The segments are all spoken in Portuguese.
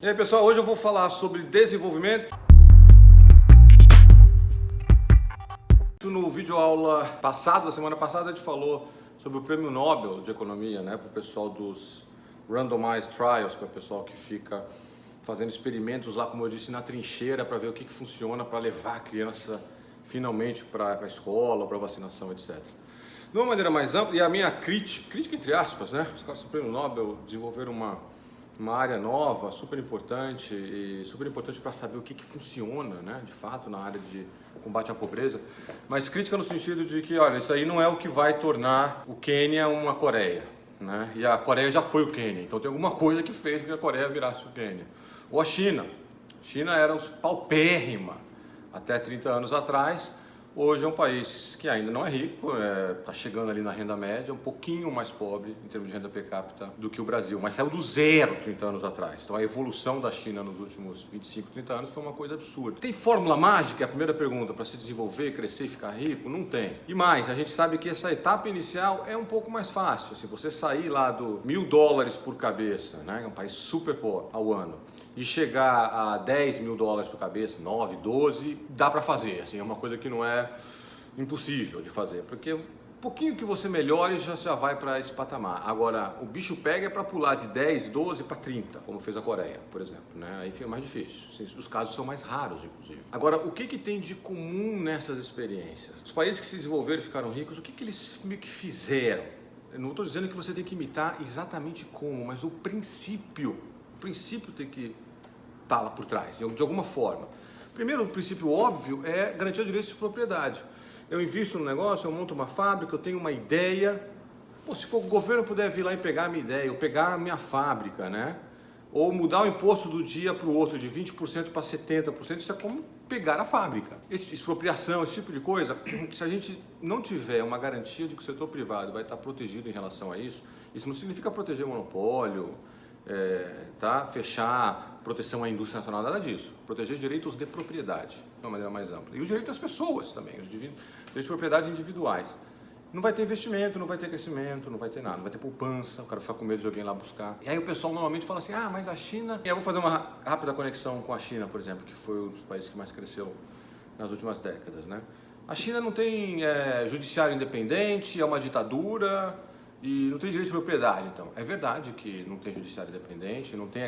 E aí pessoal, hoje eu vou falar sobre desenvolvimento. No vídeo aula passado, da semana passada, a gente falou sobre o Prêmio Nobel de Economia, né, para o pessoal dos Randomized Trials, que é o pessoal que fica fazendo experimentos lá, como eu disse, na trincheira para ver o que funciona para levar a criança finalmente para a escola, para vacinação, etc. De uma maneira mais ampla, e a minha crítica entre aspas, né, os caras do Prêmio Nobel desenvolveram uma área nova, super importante para saber o que funciona, né, de fato, na área de combate à pobreza, mas crítica no sentido de que, olha, isso aí não é o que vai tornar o Quênia uma Coreia, né, e a Coreia já foi o Quênia, então tem alguma coisa que fez com que a Coreia virasse o Quênia. Ou a China era paupérrima até 30 anos atrás. Hoje é um país que ainda não é rico, está chegando ali na renda média, um pouquinho mais pobre em termos de renda per capita do que o Brasil, mas saiu do zero 30 anos atrás. Então a evolução da China nos últimos 25, 30 anos foi uma coisa absurda. Tem fórmula mágica? É a primeira pergunta, para se desenvolver, crescer e ficar rico? Não tem. E mais, a gente sabe que essa etapa inicial é um pouco mais fácil. Se você sair lá do $1.000 por cabeça, né, é um país super pobre ao ano, e chegar a $10.000 por cabeça, 9, 12, dá para fazer. Assim, é uma coisa que não é impossível de fazer, porque um pouquinho que você melhore já vai para esse patamar. Agora, o bicho pega é para pular de 10, 12 para 30, como fez a Coreia, por exemplo, né? Aí fica mais difícil. Os casos são mais raros, inclusive. Agora, o que tem de comum nessas experiências? Os países que se desenvolveram e ficaram ricos, o que eles meio que fizeram? Eu não estou dizendo que você tem que imitar exatamente como, mas o princípio tem que estar lá por trás, de alguma forma. Primeiro, o princípio óbvio é garantir o direito de propriedade. Eu invisto no negócio, eu monto uma fábrica, eu tenho uma ideia. Pô, se o governo puder vir lá e pegar a minha ideia, ou pegar a minha fábrica, né? Ou mudar o imposto do dia para o outro de 20% para 70%, isso é como pegar a fábrica. Expropriação, esse tipo de coisa, se a gente não tiver uma garantia de que o setor privado vai estar protegido em relação a isso não significa proteger o monopólio, fechar proteção à indústria nacional, nada disso. Proteger direitos de propriedade, de uma maneira mais ampla. E o direito das pessoas também, os direitos de propriedade individuais. Não vai ter investimento, não vai ter crescimento, não vai ter nada, não vai ter poupança, o cara fica com medo de alguém lá buscar. E aí o pessoal normalmente fala assim, mas a China... E eu vou fazer uma rápida conexão com a China, por exemplo, que foi um dos países que mais cresceu nas últimas décadas, né? A China não tem judiciário independente, é uma ditadura... E não tem direito de propriedade, então. É verdade que não tem judiciário independente, não tem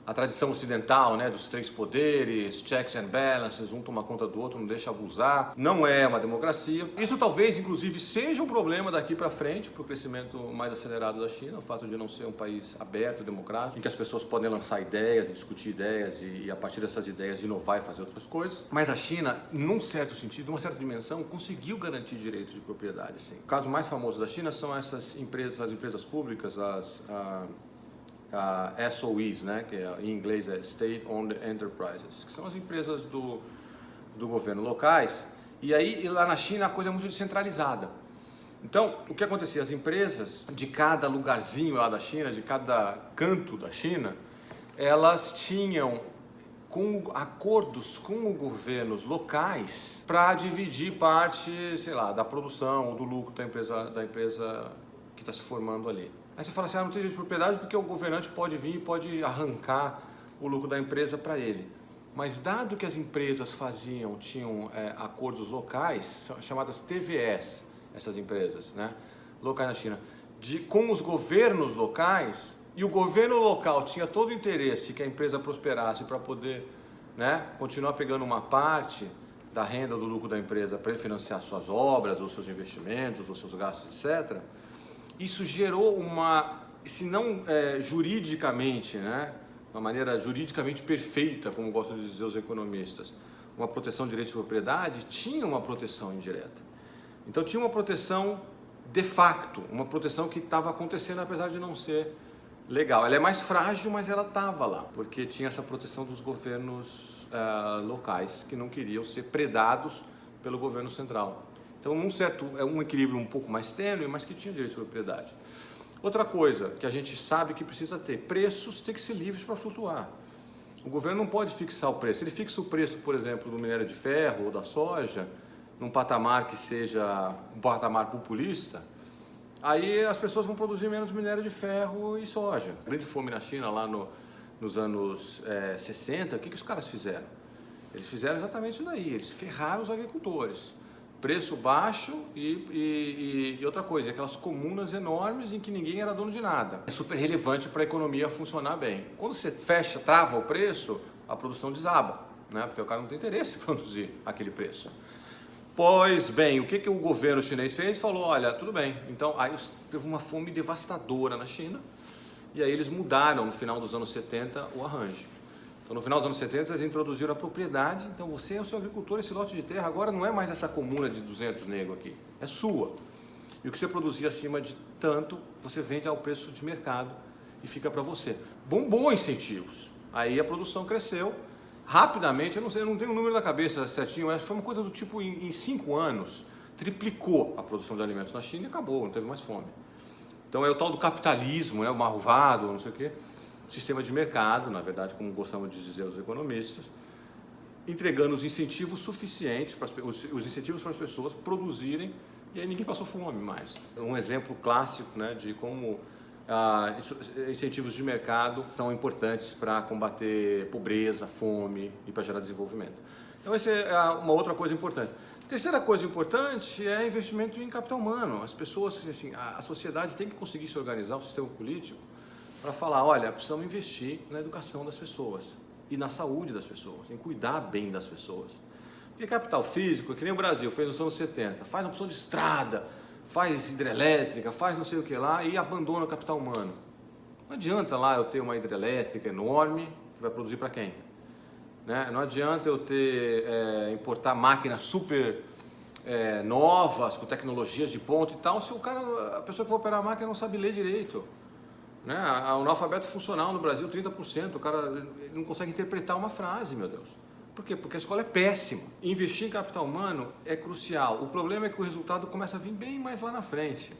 a tradição ocidental, né, dos três poderes, checks and balances, um toma conta do outro, não deixa abusar. Não é uma democracia. Isso talvez, inclusive, seja um problema daqui para frente para o crescimento mais acelerado da China, o fato de não ser um país aberto, democrático, em que as pessoas podem lançar ideias e discutir ideias e a partir dessas ideias inovar e fazer outras coisas. Mas a China, num certo sentido, numa certa dimensão, conseguiu garantir direitos de propriedade, sim. O caso mais famoso da China são essas empresas, as empresas públicas, as SOEs, né, que em inglês é State Owned Enterprises, que são as empresas do governo locais. E aí lá na China a coisa é muito descentralizada. Então, o que acontecia? As empresas de cada lugarzinho lá da China, de cada canto da China, elas tinham acordos com os governos locais para dividir parte, sei lá, da produção ou do lucro da empresa que está se formando ali. Aí você fala assim, não tem direito de propriedade porque o governante pode vir e pode arrancar o lucro da empresa para ele. Mas dado que as empresas tinham acordos locais, chamadas TVS, essas empresas, né, locais na China, com os governos locais, e o governo local tinha todo o interesse que a empresa prosperasse para poder, né, continuar pegando uma parte da renda do lucro da empresa para financiar suas obras, os seus investimentos, os seus gastos, etc., isso gerou se não juridicamente, né, uma maneira juridicamente perfeita, como gostam de dizer os economistas, uma proteção de direitos de propriedade, tinha uma proteção indireta. Então tinha uma proteção de facto, uma proteção que estava acontecendo apesar de não ser legal. Ela é mais frágil, mas ela estava lá, porque tinha essa proteção dos governos locais que não queriam ser predados pelo governo central. Então, é um equilíbrio um pouco mais tênue, mas que tinha direito de propriedade. Outra coisa que a gente sabe que precisa ter, preços têm que ser livres para flutuar. O governo não pode fixar o preço. Ele fixa o preço, por exemplo, do minério de ferro ou da soja, num patamar que seja um patamar populista, aí as pessoas vão produzir menos minério de ferro e soja. A grande fome na China, lá nos anos 60, o que os caras fizeram? Eles fizeram exatamente isso daí, eles ferraram os agricultores. Preço baixo e outra coisa, aquelas comunas enormes em que ninguém era dono de nada. É super relevante para a economia funcionar bem. Quando você trava o preço, a produção desaba, né? Porque o cara não tem interesse em produzir aquele preço. Pois bem, o que o governo chinês fez? Falou, olha, tudo bem. Então, aí teve uma fome devastadora na China e aí eles mudaram no final dos anos 70 o arranjo. Então, no final dos anos 70, eles introduziram a propriedade. Então, você é o seu agricultor, esse lote de terra agora não é mais essa comuna de 200 negros aqui, é sua. E o que você produzir acima de tanto, você vende ao preço de mercado e fica para você. Bombou incentivos. Aí a produção cresceu rapidamente, eu não tenho o número na cabeça certinho, mas foi uma coisa do tipo, em 5 anos, triplicou a produção de alimentos na China e acabou, não teve mais fome. Então, é o tal do capitalismo, né, o marvado, não sei o quê. Sistema de mercado, na verdade, como gostamos de dizer os economistas, entregando os incentivos suficientes, os incentivos para as pessoas produzirem, e aí ninguém passou fome mais. Um exemplo clássico, né, de como incentivos de mercado são importantes para combater pobreza, fome e para gerar desenvolvimento. Então, essa é uma outra coisa importante. Terceira coisa importante é investimento em capital humano. As pessoas, assim, a sociedade tem que conseguir se organizar, o sistema político, para falar, olha, precisamos investir na educação das pessoas e na saúde das pessoas, em cuidar bem das pessoas. Porque capital físico, que nem o Brasil fez nos anos 70, faz uma opção de estrada, faz hidrelétrica, faz não sei o que lá e abandona o capital humano. Não adianta lá eu ter uma hidrelétrica enorme que vai produzir para quem? Né? Não adianta eu importar máquinas super novas, com tecnologias de ponta e tal, se a pessoa que vai operar a máquina não sabe ler direito. Né? O analfabeto funcional no Brasil, 30%, o cara ele não consegue interpretar uma frase, meu Deus. Por quê? Porque a escola é péssima. Investir em capital humano é crucial. O problema é que o resultado começa a vir bem mais lá na frente.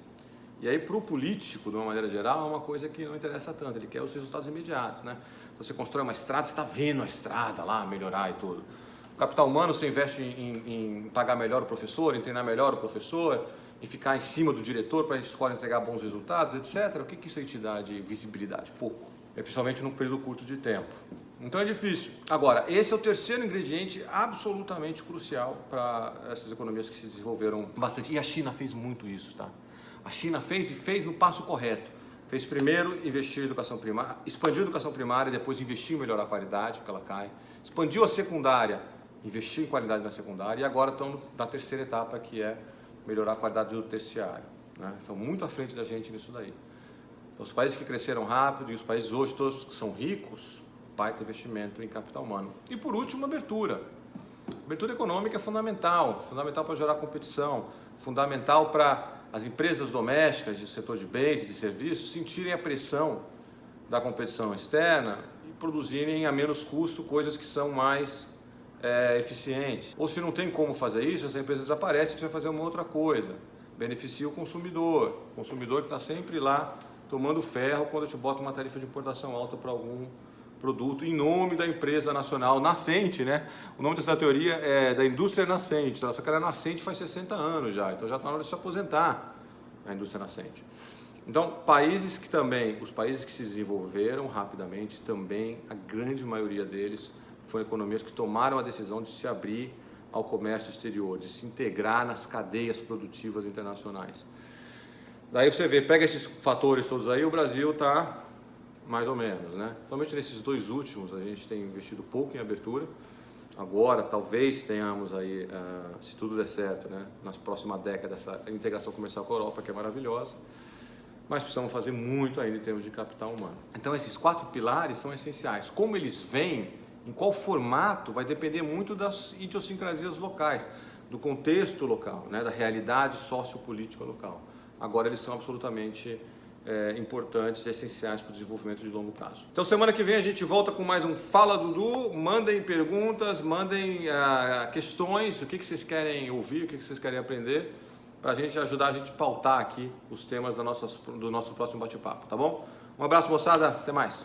E aí, para o político, de uma maneira geral, é uma coisa que não interessa tanto. Ele quer os resultados imediatos. Né? Você constrói uma estrada, você está vendo a estrada lá melhorar e tudo. O capital humano, você investe em pagar melhor o professor, em treinar melhor o professor, em ficar em cima do diretor para a escola entregar bons resultados, etc. O que isso aí te dá de visibilidade? Pouco. Principalmente num período curto de tempo. Então é difícil. Agora, esse é o terceiro ingrediente absolutamente crucial para essas economias que se desenvolveram bastante. E a China fez muito isso, tá? A China fez no passo correto. Fez primeiro investir em educação primária, expandiu a educação primária, depois investiu em melhorar a qualidade, porque ela cai. Expandiu a secundária, investiu em qualidade na secundária e agora estão na terceira etapa, que é melhorar a qualidade do terciário. Né? Estão muito à frente da gente nisso daí. Então, os países que cresceram rápido e os países hoje todos que são ricos, baita investimento em capital humano. E por último, abertura. Abertura econômica é fundamental para gerar competição, fundamental para as empresas domésticas do setor de bens e de serviços sentirem a pressão da competição externa e produzirem a menos custo coisas que são mais eficientes. Ou se não tem como fazer isso, essa empresa desaparece e a gente vai fazer uma outra coisa. Beneficia o consumidor que está sempre lá tomando ferro quando a gente bota uma tarifa de importação alta para algum produto em nome da empresa nacional nascente, né? O nome dessa teoria é da indústria nascente, só que ela é nascente faz 60 anos já, então já está na hora de se aposentar a indústria nascente. Então, os países que se desenvolveram rapidamente, também a grande maioria deles foram economias que tomaram a decisão de se abrir ao comércio exterior, de se integrar nas cadeias produtivas internacionais. Daí você vê, pega esses fatores todos aí, o Brasil está mais ou menos, né? Somente nesses dois últimos a gente tem investido pouco em abertura. Agora talvez tenhamos aí, se tudo der certo, né, na próxima década, essa integração comercial com a Europa, que é maravilhosa, mas precisamos fazer muito ainda em termos de capital humano. Então esses 4 pilares são essenciais. Como eles vêm, em qual formato, vai depender muito das idiosincrasias locais, do contexto local, né, da realidade sociopolítica local. Agora eles são absolutamente importantes e essenciais para o desenvolvimento de longo prazo. Então semana que vem a gente volta com mais um Fala Dudu. Mandem perguntas, mandem questões, o que vocês querem ouvir, o que vocês querem aprender, para a gente ajudar a gente a pautar aqui os temas do nosso próximo bate-papo, tá bom? Um abraço, moçada, até mais!